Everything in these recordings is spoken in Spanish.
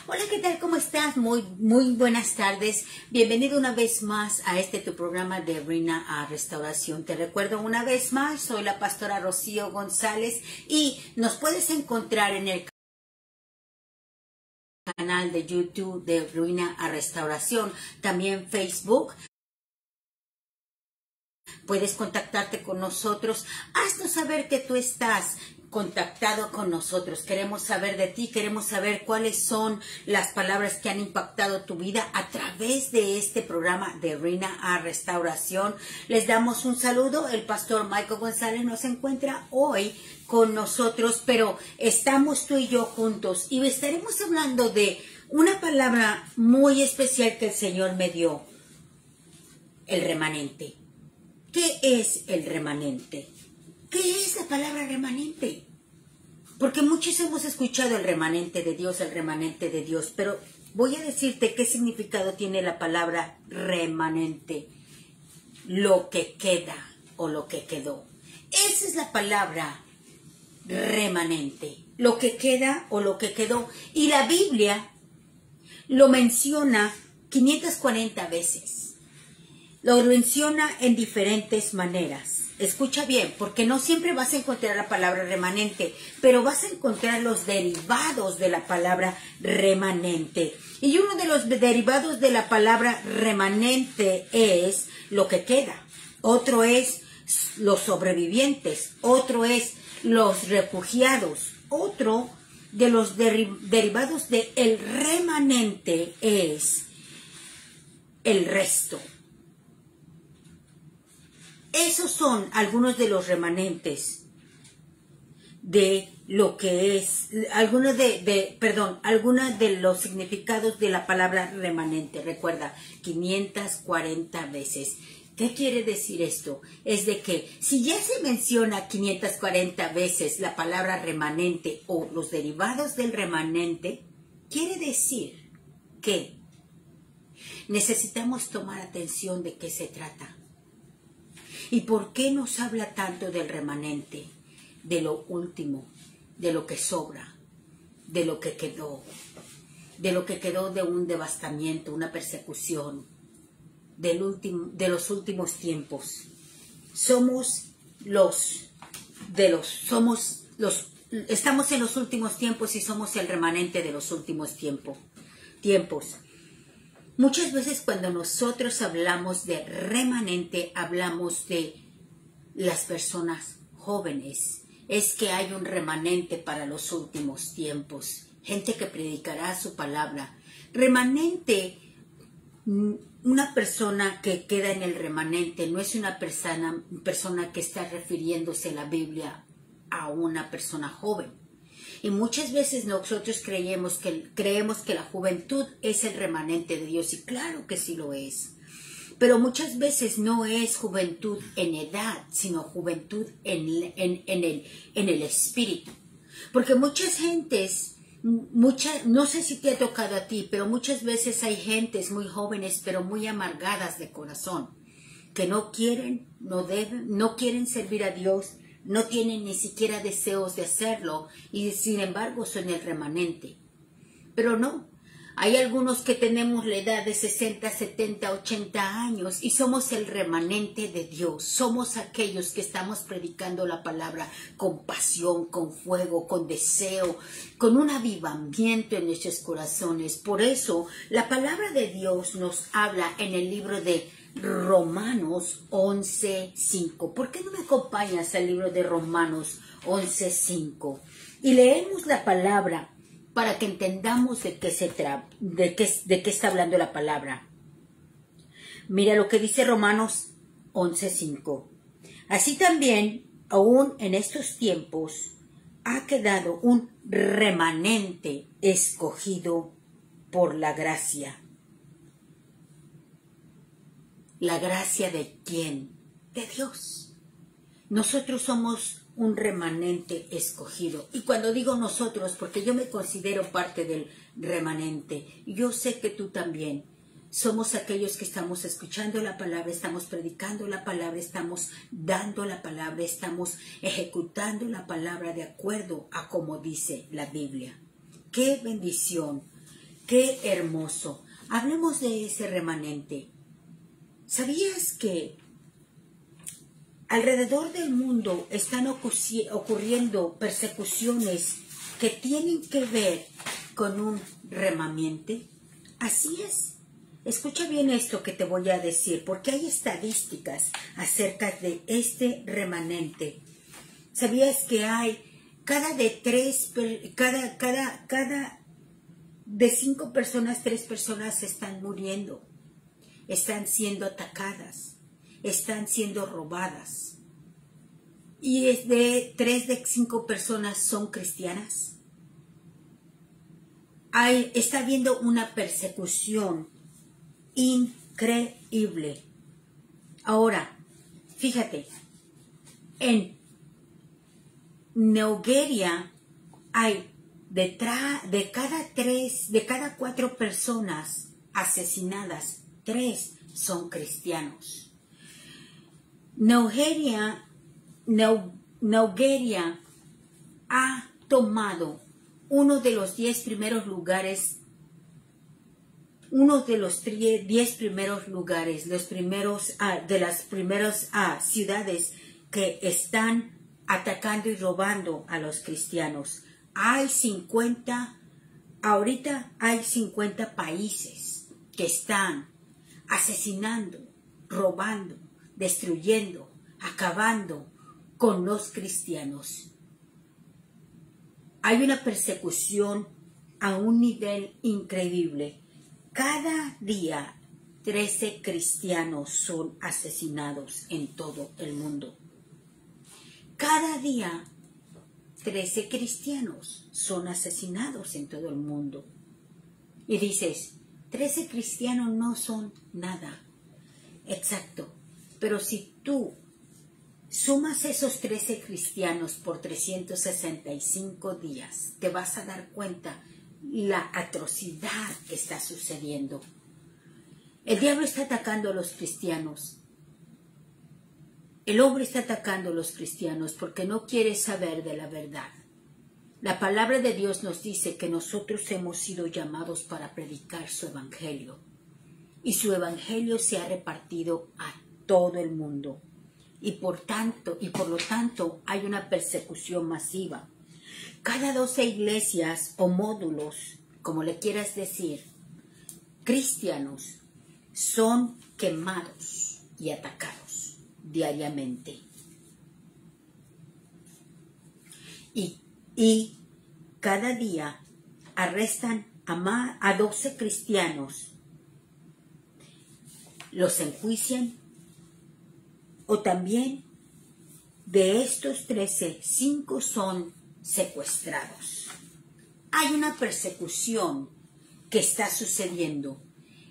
Hola, ¿qué tal? ¿Cómo estás? Muy buenas tardes. Bienvenido una vez más a tu programa de Reina a Restauración. Te recuerdo una vez más, soy la pastora Rocío González y nos puedes encontrar en el canal de YouTube de Reina a Restauración, también Facebook. Puedes contactarte con nosotros, haznos saber que tú estás contactado con nosotros. Queremos saber de ti, queremos saber cuáles son las palabras que han impactado tu vida a través de este programa de Reina a Restauración. Les damos un saludo. El pastor Michael González nos encuentra hoy con nosotros, pero estamos tú y yo juntos y estaremos hablando de una palabra muy especial que el Señor me dio: el remanente. ¿Qué es el remanente? ¿Qué es la palabra remanente? Porque muchos hemos escuchado el remanente de Dios, pero voy a decirte qué significado tiene la palabra remanente. Lo que queda o lo que quedó. Esa es la palabra remanente. Lo que queda o lo que quedó. Y la Biblia lo menciona 540 veces. Lo menciona en diferentes maneras. Escucha bien, porque no siempre vas a encontrar la palabra remanente, pero vas a encontrar los derivados de la palabra remanente. Y uno de los derivados de la palabra remanente es lo que queda. Otro es los sobrevivientes. Otro es los refugiados. Otro de los derivados de el remanente es el resto. Esos son algunos de los remanentes de lo que es, algunos de los significados de la palabra remanente. Recuerda, 540 veces. ¿Qué quiere decir esto? Es de que si ya se menciona 540 veces la palabra remanente o los derivados del remanente, quiere decir que necesitamos tomar atención de qué se trata. ¿Y por qué nos habla tanto del remanente? De lo último, de lo que sobra, de lo que quedó de un devastamiento, una persecución, de los últimos tiempos. Estamos en los últimos tiempos y somos el remanente de los últimos tiempos. Muchas veces cuando nosotros hablamos de remanente, hablamos de las personas jóvenes. Es que hay un remanente para los últimos tiempos. Gente que predicará su palabra. Remanente, una persona que queda en el remanente no es una persona que está refiriéndose en la Biblia a una persona joven. Y muchas veces nosotros creemos que la juventud es el remanente de Dios, y claro que sí lo es. Pero muchas veces no es juventud en edad, sino juventud en el espíritu. Porque muchas gentes, no sé si te ha tocado a ti, pero muchas veces hay gentes muy jóvenes, pero muy amargadas de corazón, que no quieren, no quieren servir a Dios, no tienen ni siquiera deseos de hacerlo y sin embargo son el remanente. Pero no, hay algunos que tenemos la edad de 60, 70, 80 años y somos el remanente de Dios. Somos aquellos que estamos predicando la palabra con pasión, con fuego, con deseo, con un avivamiento en nuestros corazones. Por eso la palabra de Dios nos habla en el libro de Romanos 11:5. ¿Por qué no me acompañas al libro de Romanos 11:5? Y leemos la palabra para que entendamos de qué está hablando la palabra. Mira lo que dice Romanos 11:5. Así también, aún en estos tiempos, ha quedado un remanente escogido por la gracia. ¿La gracia de quién? De Dios. Nosotros somos un remanente escogido. Y cuando digo nosotros, porque yo me considero parte del remanente, yo sé que tú también. Somos aquellos que estamos escuchando la palabra, estamos predicando la palabra, estamos dando la palabra, estamos ejecutando la palabra de acuerdo a como dice la Biblia. ¡Qué bendición! Qué hermoso. Hablemos de ese remanente. ¿Sabías que alrededor del mundo están ocurriendo persecuciones que tienen que ver con un remanente? Así es. Escucha bien esto que te voy a decir, porque hay estadísticas acerca de este remanente. ¿Sabías que hay de 5 personas, 3 personas están muriendo, están siendo atacadas, están siendo robadas? Y es de 3 de 5 personas son cristianas. Está habiendo una persecución increíble. Ahora, fíjate, en Nigeria hay de cada 4 personas asesinadas, 3 son cristianos. Nigeria ha tomado uno de los 10 primeros lugares, de las primeras ciudades que están atacando y robando a los cristianos. Ahorita hay 50 países que están asesinando, robando, destruyendo, acabando con los cristianos. Hay una persecución a un nivel increíble. Cada día 13 cristianos son asesinados en todo el mundo. Cada día 13 cristianos son asesinados en todo el mundo. Y dices, 13 cristianos no son nada. Exacto. Pero si tú sumas esos 13 cristianos por 365 días, te vas a dar cuenta la atrocidad que está sucediendo. El diablo está atacando a los cristianos. El hombre está atacando a los cristianos porque no quiere saber de la verdad. La palabra de Dios nos dice que nosotros hemos sido llamados para predicar su evangelio. Y su evangelio se ha repartido a todo el mundo. Y por lo tanto hay una persecución masiva. Cada 12 iglesias o módulos, como le quieras decir, cristianos, son quemados y atacados diariamente. Y cada día arrestan a 12 cristianos, los enjuician, o también de estos 13, 5 son secuestrados. Hay una persecución que está sucediendo.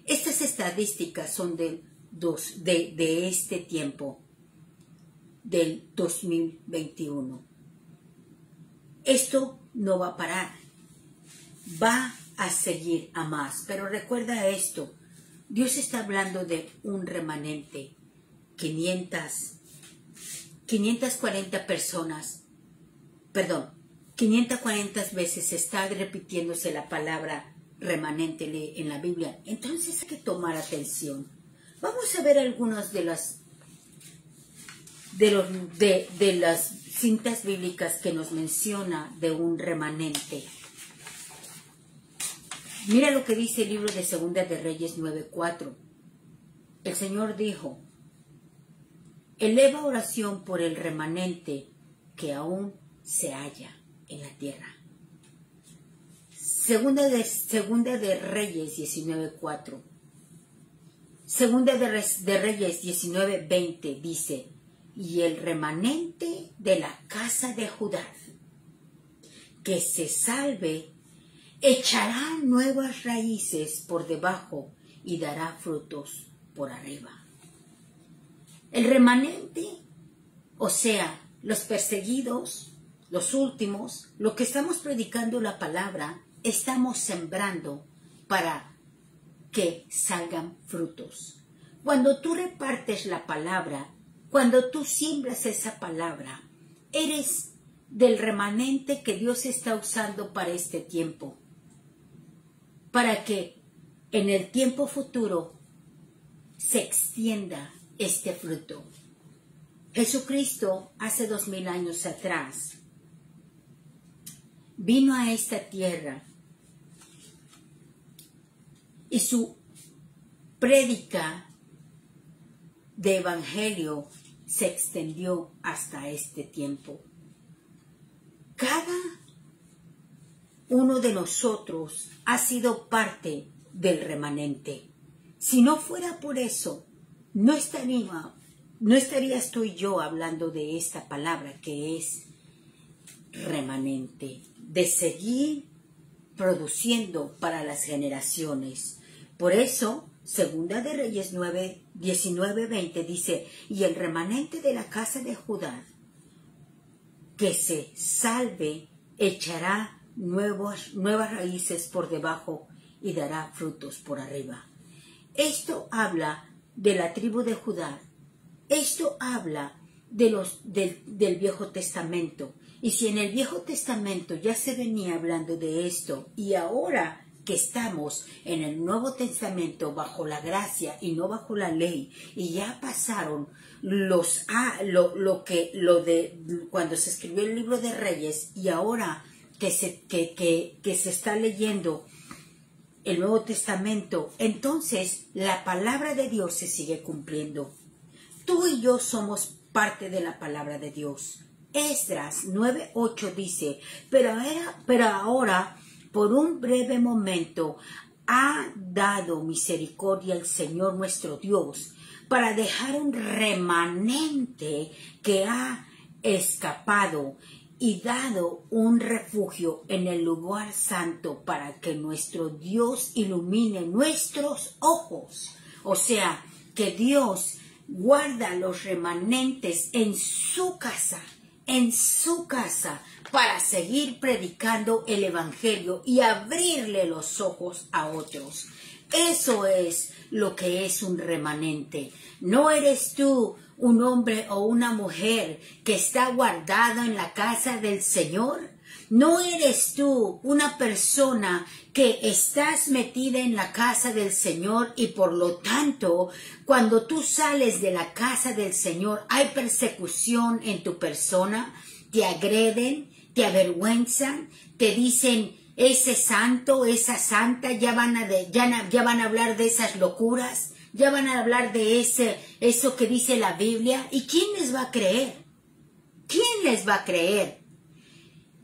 Estas estadísticas son de este tiempo, del 2021. Esto no va a parar, va a seguir a más. Pero recuerda esto, Dios está hablando de un remanente, 540 personas, 540 veces está repitiéndose la palabra remanente en la Biblia. Entonces hay que tomar atención. Vamos a ver algunas de las cintas bíblicas que nos menciona de un remanente. Mira lo que dice el libro de Segunda de Reyes 9:4. El Señor dijo: eleva oración por el remanente que aún se halla en la tierra. Segunda de Reyes 19:4. Segunda de Reyes 19:20 dice: y el remanente de la casa de Judá que se salve echará nuevas raíces por debajo y dará frutos por arriba. El remanente, o sea, los perseguidos, los últimos, lo que estamos predicando la palabra, estamos sembrando para que salgan frutos. Cuando tú repartes la palabra, cuando tú siembras esa palabra, eres del remanente que Dios está usando para este tiempo. para que en el tiempo futuro se extienda este fruto. Jesucristo hace 2000 años atrás vino a esta tierra y su prédica de evangelio se extendió hasta este tiempo. Cada uno de nosotros ha sido parte del remanente. Si no fuera por eso, no estarías tú y yo hablando de esta palabra que es remanente, de seguir produciendo para las generaciones. Por eso, Segunda de Reyes 9, 19, 20 dice, y el remanente de la casa de Judá que se salve echará nuevas raíces por debajo y dará frutos por arriba. Esto habla de la tribu de Judá. Esto habla del Viejo Testamento. Y si en el Viejo Testamento ya se venía hablando de esto, y ahora que estamos en el Nuevo Testamento bajo la gracia y no bajo la ley, y ya pasaron cuando se escribió el libro de Reyes, y ahora que se está leyendo el Nuevo Testamento, entonces la palabra de Dios se sigue cumpliendo. Tú y yo somos parte de la palabra de Dios. Esdras 9:8 dice, pero ahora, por un breve momento, ha dado misericordia el Señor nuestro Dios para dejar un remanente que ha escapado y dado un refugio en el lugar santo para que nuestro Dios ilumine nuestros ojos. O sea, que Dios guarda los remanentes en su casa, para seguir predicando el evangelio y abrirle los ojos a otros. Eso es lo que es un remanente. No eres tú un hombre o una mujer que está guardado en la casa del Señor. No eres tú una persona que estás metida en la casa del Señor y por lo tanto, cuando tú sales de la casa del Señor, hay persecución en tu persona, te agreden, te avergüenzan, te dicen, ese santo, esa santa, ya van a hablar de esas locuras, ya van a hablar de eso que dice la Biblia. ¿Y quién les va a creer? ¿Quién les va a creer?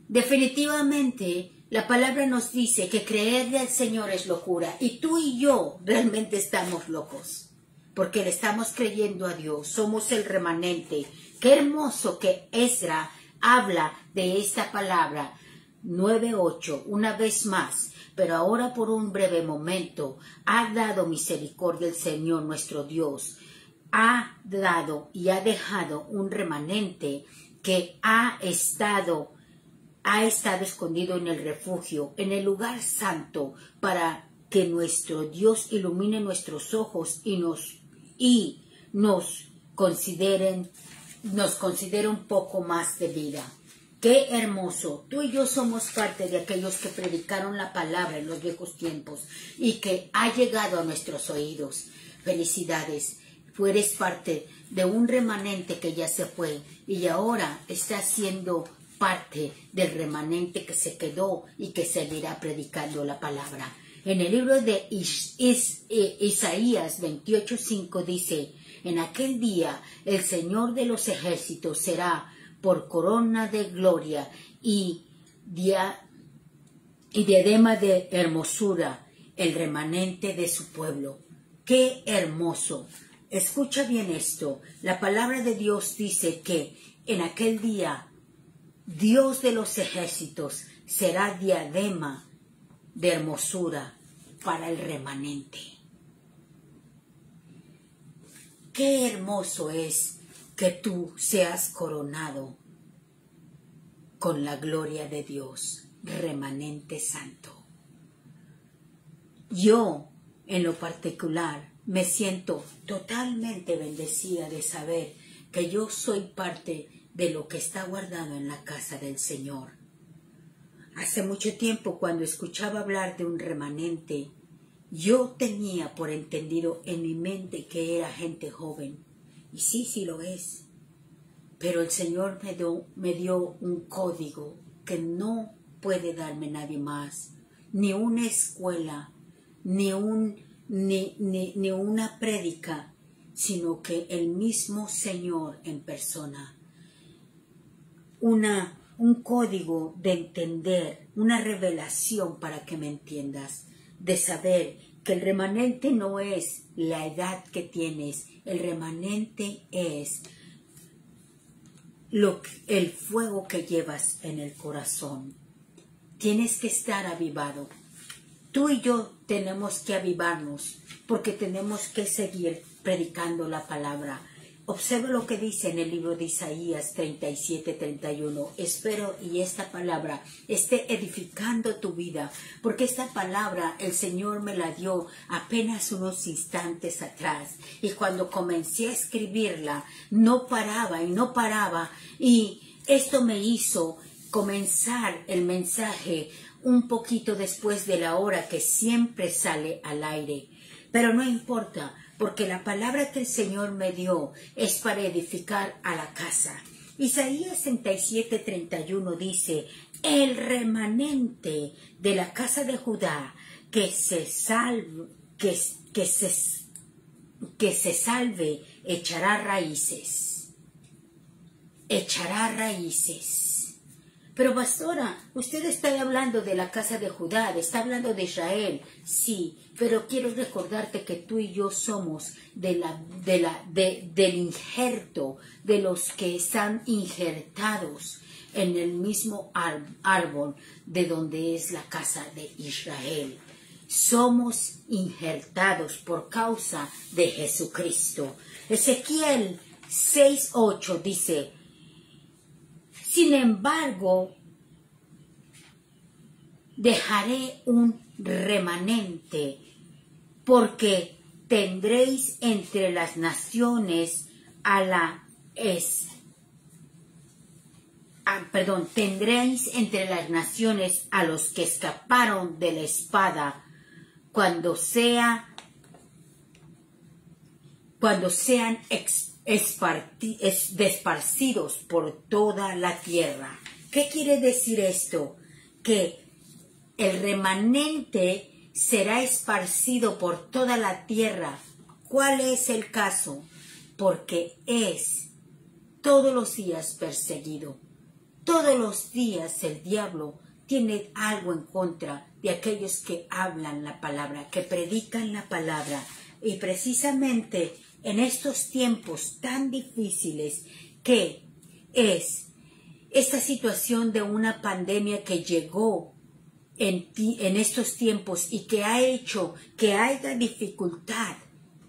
Definitivamente, la palabra nos dice que creerle al Señor es locura. Y tú y yo realmente estamos locos, porque le estamos creyendo a Dios. Somos el remanente. Qué hermoso que Esdras habla de esta palabra 9:8, una vez más. Pero ahora por un breve momento ha dado misericordia el Señor nuestro Dios. Ha dado y ha dejado un remanente que ha estado escondido en el refugio, en el lugar santo, para que nuestro Dios ilumine nuestros ojos y nos considere un poco más de vida. ¡Qué hermoso! Tú y yo somos parte de aquellos que predicaron la palabra en los viejos tiempos y que ha llegado a nuestros oídos. Felicidades. Tú eres parte de un remanente que ya se fue y ahora está siendo parte del remanente que se quedó y que seguirá predicando la palabra. En el libro de Isaías 28:5 dice, en aquel día el Señor de los ejércitos será por corona de gloria y diadema de hermosura el remanente de su pueblo. ¡Qué hermoso! Escucha bien esto. La palabra de Dios dice que en aquel día Dios de los ejércitos será diadema de hermosura para el remanente. Qué hermoso es que tú seas coronado con la gloria de Dios, remanente santo. Yo, en lo particular, me siento totalmente bendecida de saber que yo soy parte de lo que está guardado en la casa del Señor. Hace mucho tiempo, cuando escuchaba hablar de un remanente, yo tenía por entendido en mi mente que era gente joven. Y sí, sí lo es. Pero el Señor me dio un código que no puede darme nadie más. Ni una escuela, ni una prédica, sino que el mismo Señor en persona. Un código de entender, una revelación para que me entiendas, de saber que el remanente no es la edad que tienes, el remanente es el fuego que llevas en el corazón. Tienes que estar avivado. Tú y yo tenemos que avivarnos porque tenemos que seguir predicando la palabra. Observa lo que dice en el libro de Isaías 37:31. Espero y esta palabra esté edificando tu vida, porque esta palabra el Señor me la dio apenas unos instantes atrás. Y cuando comencé a escribirla, no paraba y no paraba. Y esto me hizo comenzar el mensaje un poquito después de la hora que siempre sale al aire. Pero no importa, porque la palabra que el Señor me dio es para edificar a la casa. Isaías 67:31 dice: el remanente de la casa de Judá que se salve echará raíces. Echará raíces. Pero pastora, usted está hablando de la casa de Judá, está hablando de Israel. Sí, pero quiero recordarte que tú y yo somos del injerto, de los que están injertados en el mismo árbol de donde es la casa de Israel. Somos injertados por causa de Jesucristo. Ezequiel 6:8 dice: sin embargo, dejaré un remanente, porque tendréis entre las naciones tendréis entre las naciones a los que escaparon de la espada, cuando sean desparcidos por toda la tierra. ¿Qué quiere decir esto? Que el remanente será esparcido por toda la tierra. ¿Cuál es el caso? Porque es todos los días perseguido. Todos los días el diablo tiene algo en contra de aquellos que hablan la palabra, que predican la palabra. Y precisamente en estos tiempos tan difíciles que es esta situación de una pandemia que llegó en estos tiempos y que ha hecho que haya dificultad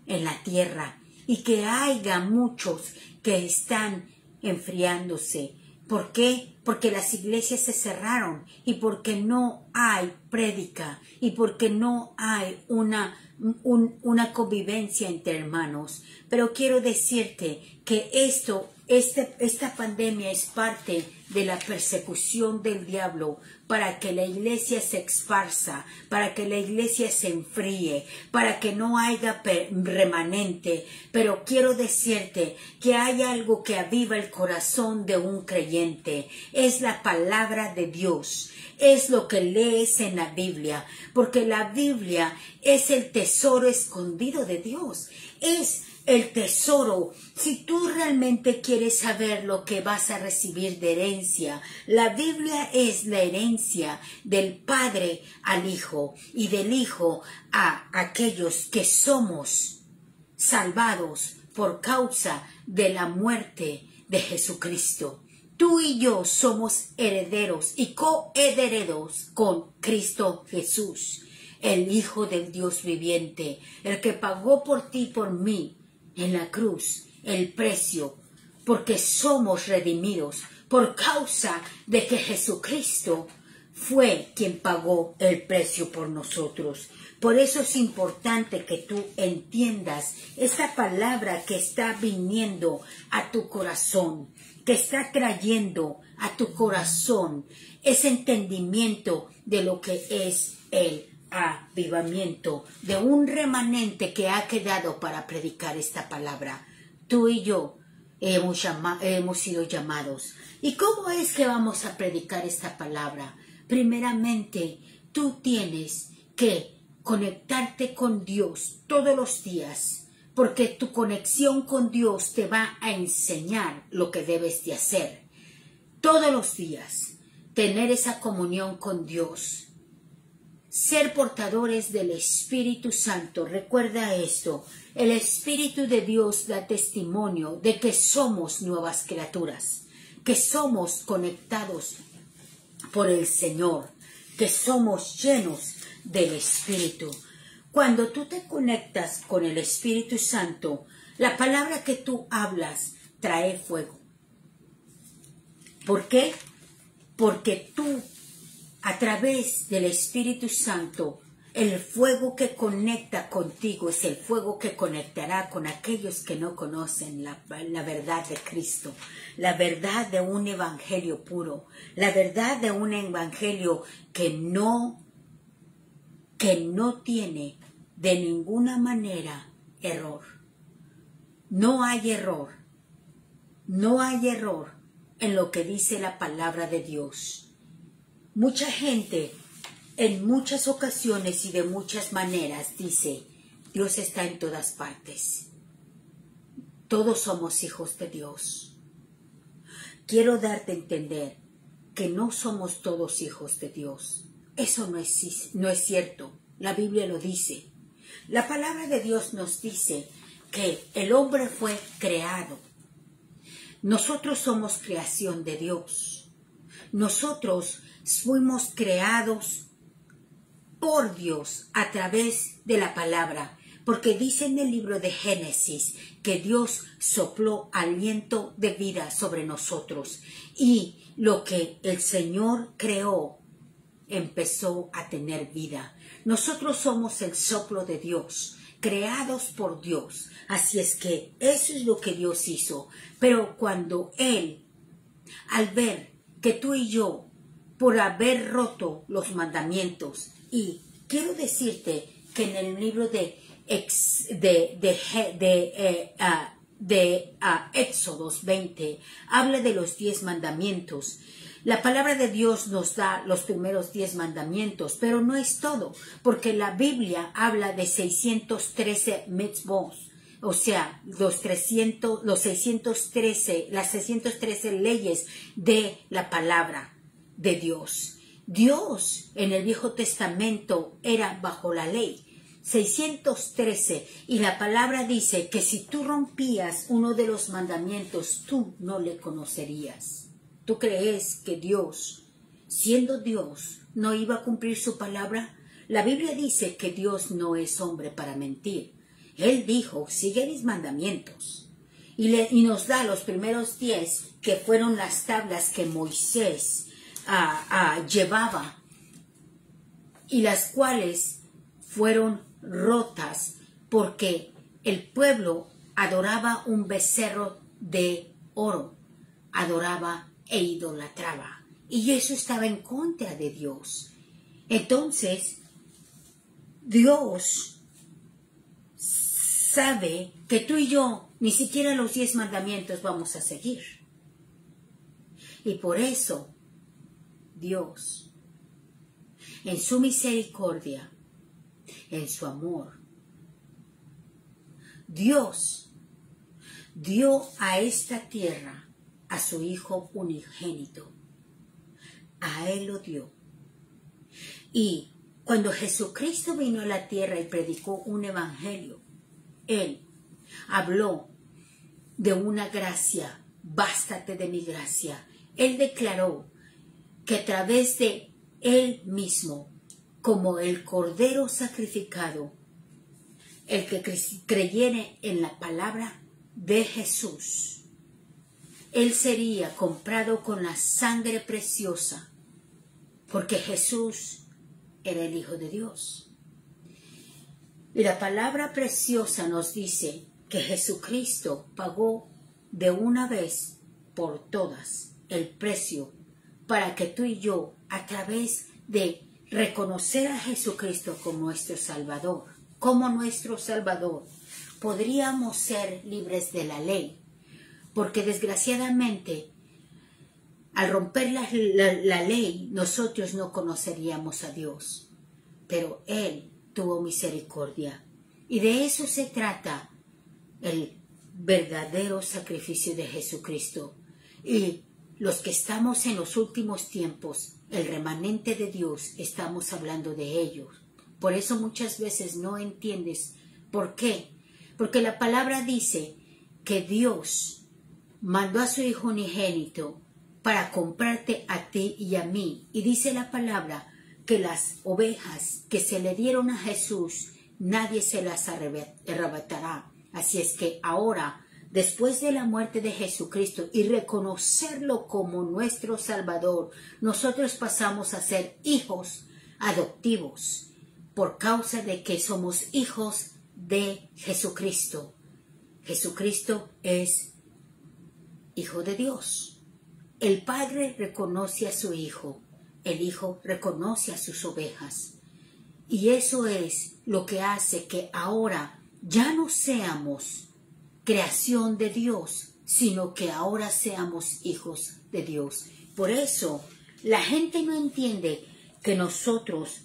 en la tierra y que haya muchos que están enfriándose. ¿Por qué? Porque las iglesias se cerraron y porque no hay prédica y porque no hay una convivencia entre hermanos. Pero quiero decirte que esta pandemia es parte de la persecución del diablo para que la iglesia se esparza, para que la iglesia se enfríe, para que no haya remanente. Pero quiero decirte que hay algo que aviva el corazón de un creyente. Es la palabra de Dios. Es lo que lees en la Biblia, porque la Biblia es el tesoro escondido de Dios. Es el tesoro. Si tú realmente quieres saber lo que vas a recibir de herencia, la Biblia es la herencia del Padre al Hijo y del Hijo a aquellos que somos salvados por causa de la muerte de Jesucristo. Tú y yo somos herederos y coherederos con Cristo Jesús, el Hijo del Dios viviente, el que pagó por ti y por mí en la cruz el precio, porque somos redimidos por causa de que Jesucristo fue quien pagó el precio por nosotros. Por eso es importante que tú entiendas esta palabra que está viniendo a tu corazón, que está trayendo a tu corazón ese entendimiento de lo que es el avivamiento, de un remanente que ha quedado para predicar esta palabra. Tú y yo hemos sido llamados. ¿Y cómo es que vamos a predicar esta palabra? Primeramente, tú tienes que conectarte con Dios todos los días, porque tu conexión con Dios te va a enseñar lo que debes de hacer. Todos los días, tener esa comunión con Dios. Ser portadores del Espíritu Santo. Recuerda esto, el Espíritu de Dios da testimonio de que somos nuevas criaturas, que somos conectados por el Señor, que somos llenos del Espíritu. Cuando tú te conectas con el Espíritu Santo, la palabra que tú hablas trae fuego. ¿Por qué? Porque tú, a través del Espíritu Santo, el fuego que conecta contigo es el fuego que conectará con aquellos que no conocen la verdad de Cristo, la verdad de un evangelio puro, la verdad de un evangelio que no tiene de ninguna manera error. No hay error. No hay error en lo que dice la palabra de Dios. Mucha gente en muchas ocasiones y de muchas maneras dice, Dios está en todas partes. Todos somos hijos de Dios. Quiero darte a entender que no somos todos hijos de Dios. Eso no es cierto. La Biblia lo dice. La palabra de Dios nos dice que el hombre fue creado. Nosotros somos creación de Dios. Nosotros fuimos creados por Dios a través de la palabra, porque dice en el libro de Génesis que Dios sopló aliento de vida sobre nosotros y lo que el Señor creó empezó a tener vida. Nosotros somos el soplo de Dios, creados por Dios. Así es que eso es lo que Dios hizo. Pero cuando Él, al ver que tú y yo, por haber roto los mandamientos, y quiero decirte que en el libro de Éxodos 20 habla de los 10 mandamientos. La palabra de Dios nos da los primeros 10 mandamientos, pero no es todo, porque la Biblia habla de 613 mitzvot, o sea, las 613 leyes de la palabra de Dios. Dios en el Viejo Testamento era bajo la ley, 613, y la palabra dice que si tú rompías uno de los mandamientos, tú no le conocerías. ¿Tú crees que Dios, siendo Dios, no iba a cumplir su palabra? La Biblia dice que Dios no es hombre para mentir. Él dijo, sigue mis mandamientos. Y nos da los primeros 10, que fueron las tablas que Moisés llevaba, y las cuales fueron rotas porque el pueblo adoraba un becerro de oro, adoraba e idolatraba, y eso estaba en contra de Dios. Entonces Dios sabe que tú y yo ni siquiera los 10 mandamientos vamos a seguir, y por eso Dios, en su misericordia, en su amor, Dios dio a esta tierra a su Hijo unigénito. A Él lo dio. Y cuando Jesucristo vino a la tierra y predicó un evangelio, Él habló de una gracia, bástate de mi gracia. Él declaró que a través de Él mismo, como el Cordero sacrificado, el que creyere en la palabra de Jesús, Él sería comprado con la sangre preciosa, porque Jesús era el Hijo de Dios. Y la palabra preciosa nos dice que Jesucristo pagó de una vez por todas el precio para que tú y yo, a través de reconocer a Jesucristo como nuestro Salvador, podríamos ser libres de la ley. Porque desgraciadamente, al romper la ley, nosotros no conoceríamos a Dios. Pero Él tuvo misericordia. Y de eso se trata el verdadero sacrificio de Jesucristo. Y los que estamos en los últimos tiempos, el remanente de Dios, estamos hablando de ellos. Por eso muchas veces no entiendes. ¿Por qué? Porque la palabra dice que Dios mandó a su Hijo unigénito para comprarte a ti y a mí. Y dice la palabra que las ovejas que se le dieron a Jesús, nadie se las arrebatará. Así es que ahora, después de la muerte de Jesucristo y reconocerlo como nuestro Salvador, nosotros pasamos a ser hijos adoptivos por causa de que somos hijos de Jesucristo. Jesucristo es Hijo de Dios. El Padre reconoce a su Hijo, el Hijo reconoce a sus ovejas. Y eso es lo que hace que ahora ya no seamos creación de Dios, sino que ahora seamos hijos de Dios. Por eso la gente no entiende que nosotros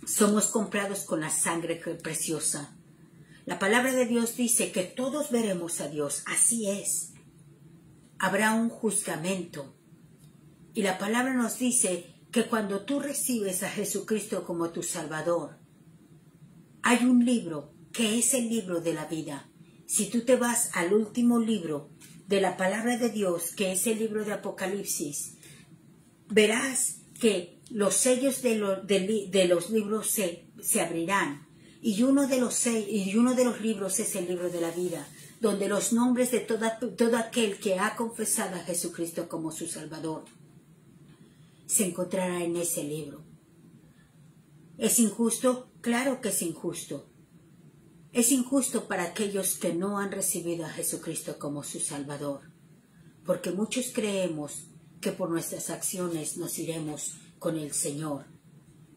somos comprados con la sangre preciosa. La palabra de Dios dice que todos veremos a Dios. Así es. Habrá un juzgamento. Y la palabra nos dice que cuando tú recibes a Jesucristo como tu Salvador, hay un libro que es el libro de la vida. Si tú te vas al último libro de la palabra de Dios, que es el libro de Apocalipsis, verás que los sellos de los libros se abrirán. Y uno de los libros es el libro de la vida, donde los nombres de todo aquel que ha confesado a Jesucristo como su Salvador se encontrará en ese libro. ¿Es injusto? Claro que es injusto. Es injusto para aquellos que no han recibido a Jesucristo como su Salvador, porque muchos creemos que por nuestras acciones nos iremos con el Señor.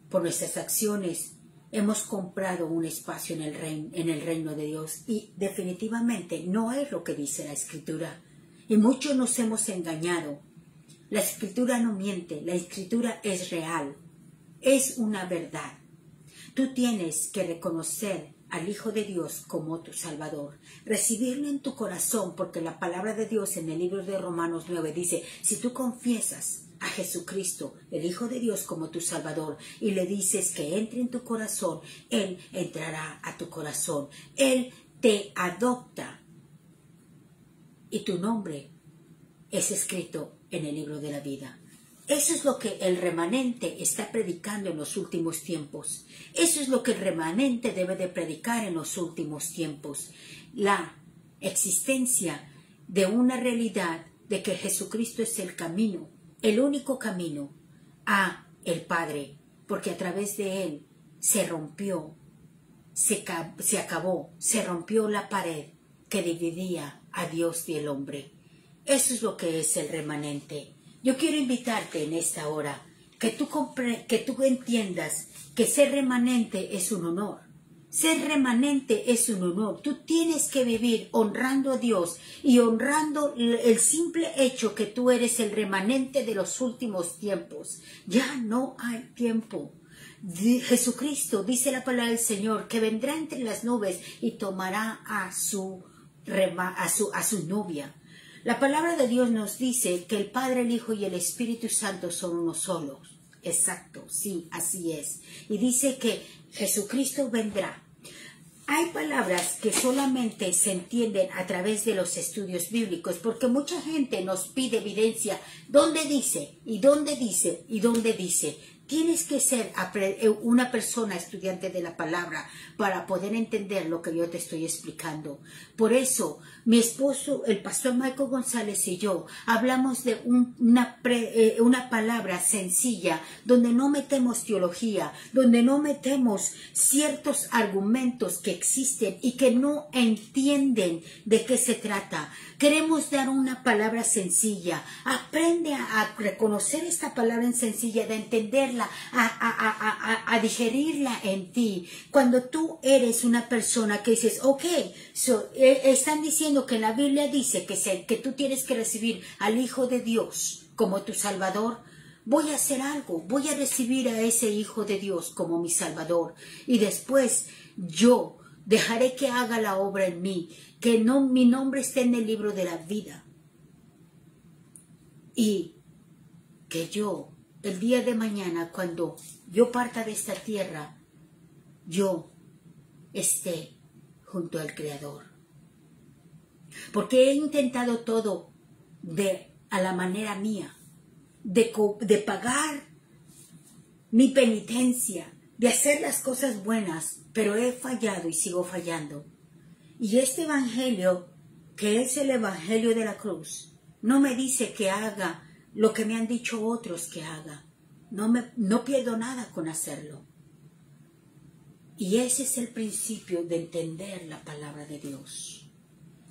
Por nuestras acciones hemos comprado un espacio en el reino de Dios, y definitivamente no es lo que dice la Escritura. Y muchos nos hemos engañado. La Escritura no miente, la Escritura es real, es una verdad. Tú tienes que reconocer al Hijo de Dios como tu Salvador, recibirlo en tu corazón, porque la palabra de Dios en el libro de Romanos 9 dice, si tú confiesas a Jesucristo, el Hijo de Dios, como tu Salvador, y le dices que entre en tu corazón, Él entrará a tu corazón. Él te adopta y tu nombre es escrito en el libro de la vida. Eso es lo que el remanente está predicando en los últimos tiempos. Eso es lo que el remanente debe de predicar en los últimos tiempos. La existencia de una realidad de que Jesucristo es el camino, el único camino a el Padre, porque a través de Él se rompió, se rompió la pared que dividía a Dios y el hombre. Eso es lo que es el remanente. Yo quiero invitarte en esta hora que tú entiendas que ser remanente es un honor. Ser remanente es un honor. Tú tienes que vivir honrando a Dios y honrando el simple hecho que tú eres el remanente de los últimos tiempos. Ya no hay tiempo. Jesucristo, dice la palabra del Señor, que vendrá entre las nubes y tomará a su novia. La palabra de Dios nos dice que el Padre, el Hijo y el Espíritu Santo son uno solo. Exacto, sí, así es. Y dice que Jesucristo vendrá. Hay palabras que solamente se entienden a través de los estudios bíblicos, porque mucha gente nos pide evidencia. ¿Dónde dice? ¿Y dónde dice? ¿Y dónde dice? Tienes que ser una persona estudiante de la palabra para poder entender lo que yo te estoy explicando. Por eso, mi esposo, el pastor Michael González y yo, hablamos de una palabra sencilla, donde no metemos teología, donde no metemos ciertos argumentos que existen y que no entienden de qué se trata. Queremos dar una palabra sencilla. Aprende a reconocer esta palabra en sencilla, de entenderla, a digerirla en ti. Cuando tú eres una persona que dices, ok, están diciendo que en la Biblia dice que tú tienes que recibir al Hijo de Dios como tu Salvador. Voy a hacer algo, voy a recibir a ese Hijo de Dios como mi Salvador. Y después yo dejaré que haga la obra en mí, que mi nombre esté en el libro de la vida. Y que yo, el día de mañana, cuando yo parta de esta tierra, yo esté junto al Creador. Porque he intentado todo a la manera mía, de pagar mi penitencia, de hacer las cosas buenas, pero he fallado y sigo fallando. Y este evangelio, que es el evangelio de la cruz, no me dice que haga lo que me han dicho otros que haga. No pierdo nada con hacerlo. Y ese es el principio de entender la palabra de Dios.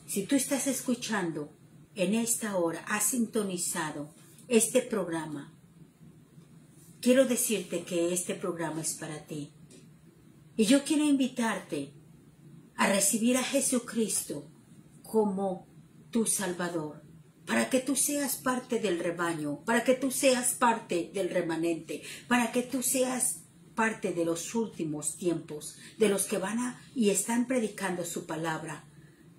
Si tú estás escuchando en esta hora, has sintonizado este programa, quiero decirte que este programa es para ti. Y yo quiero invitarte a recibir a Jesucristo como tu Salvador, para que tú seas parte del rebaño, para que tú seas parte del remanente, para que tú seas parte de los últimos tiempos, de los que van y están predicando su palabra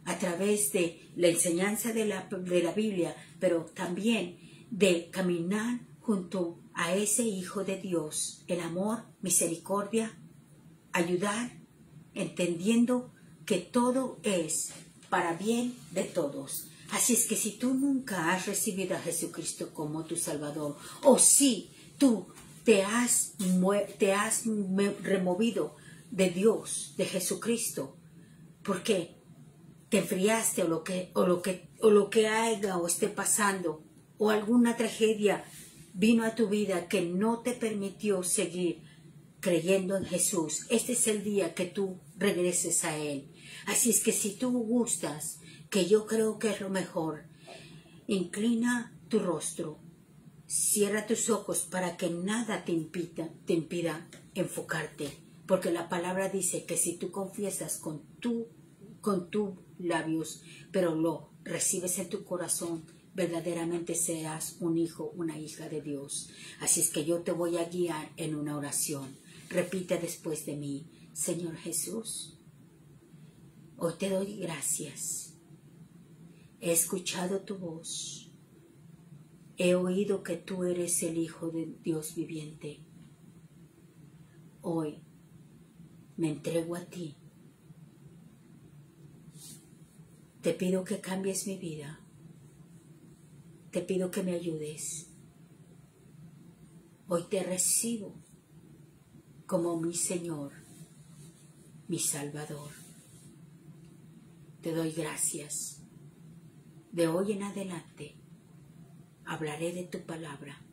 a través de la enseñanza de la Biblia, pero también de caminar junto a ese Hijo de Dios, el amor, misericordia, ayudar, entendiendo que todo es para bien de todos. Así es que si tú nunca has recibido a Jesucristo como tu Salvador, o si tú te has removido de Dios, de Jesucristo, porque te enfriaste o lo que haga o esté pasando, o alguna tragedia vino a tu vida que no te permitió seguir creyendo en Jesús, este es el día que tú regreses a Él. Así es que si tú gustas, que yo creo que es lo mejor, inclina tu rostro, cierra tus ojos para que nada te impida enfocarte, porque la palabra dice que si tú confiesas con tus labios, pero lo recibes en tu corazón, verdaderamente seas un hijo, una hija de Dios. Así es que yo te voy a guiar en una oración. Repite después de mí: Señor Jesús, hoy te doy gracias. He escuchado tu voz. He oído que tú eres el Hijo de Dios viviente. Hoy me entrego a ti. Te pido que cambies mi vida. Te pido que me ayudes. Hoy te recibo como mi Señor, mi Salvador. Te doy gracias. De hoy en adelante hablaré de tu palabra.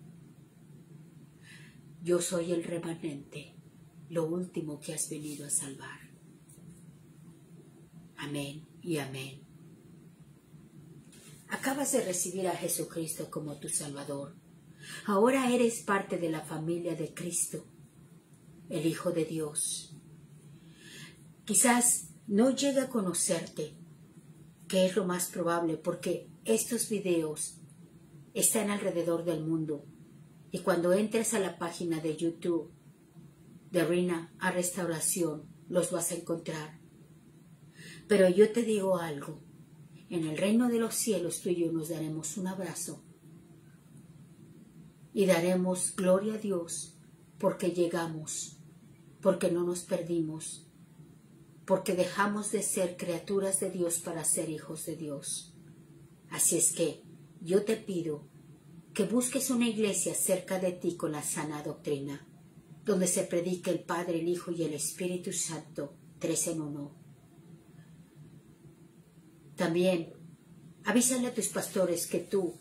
Yo soy el remanente, lo último que has venido a salvar. Amén y amén. Acabas de recibir a Jesucristo como tu Salvador. Ahora eres parte de la familia de Cristo, el Hijo de Dios. Quizás no llegue a conocerte, que es lo más probable, porque estos videos están alrededor del mundo. Y cuando entres a la página de YouTube de Rina a Restauración, los vas a encontrar. Pero yo te digo algo. En el reino de los cielos tú y yo nos daremos un abrazo y daremos gloria a Dios porque llegamos, porque no nos perdimos, porque dejamos de ser criaturas de Dios para ser hijos de Dios. Así es que yo te pido que busques una iglesia cerca de ti con la sana doctrina. donde se predica el Padre, el Hijo y el Espíritu Santo, 3 en 1. También avísale a tus pastores que tú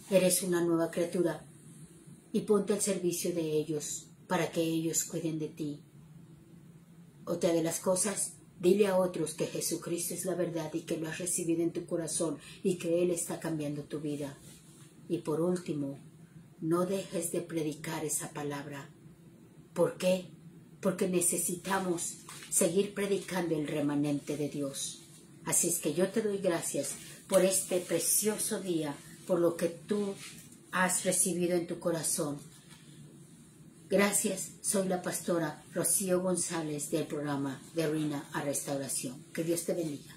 eres una nueva criatura y ponte al servicio de ellos para que ellos cuiden de ti. Otra de las cosas, dile a otros que Jesucristo es la verdad y que lo has recibido en tu corazón y que Él está cambiando tu vida. Y por último, no dejes de predicar esa palabra. ¿Por qué? Porque necesitamos seguir predicando el remanente de Dios. Así es que yo te doy gracias por este precioso día, por lo que tú has recibido en tu corazón. Gracias, soy la pastora Rocío González del programa de Ruina a Restauración. Que Dios te bendiga.